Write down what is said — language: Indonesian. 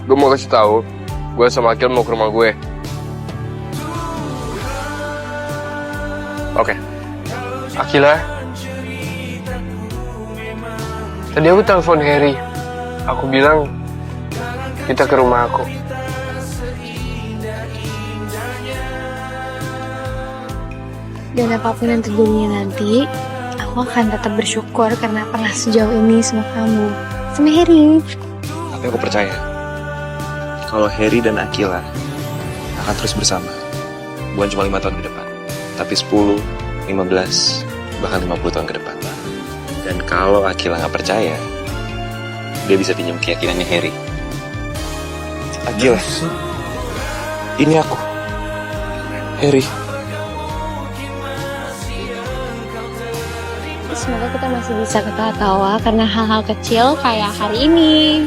gue mau kasih tahu, gue sama Akil mau ke rumah gue. Oke. Akila, tadi aku telepon Harry. Aku bilang kita ke rumah aku. Dan apapun yang terjadinya nanti, aku akan tetap bersyukur karena pernah sejauh ini sama kamu, sama Harry. Tapi aku percaya kalau Harry dan Akila akan terus bersama. Bukan cuma 5 tahun ke depan, tapi 10, 15, bahkan 50 tahun ke depan. Dan kalau Akila nggak percaya, dia bisa pinjam keyakinannya Harry. Akila, ini aku, Harry. Semoga kita masih bisa ketawa-tawa karena hal-hal kecil kayak hari ini.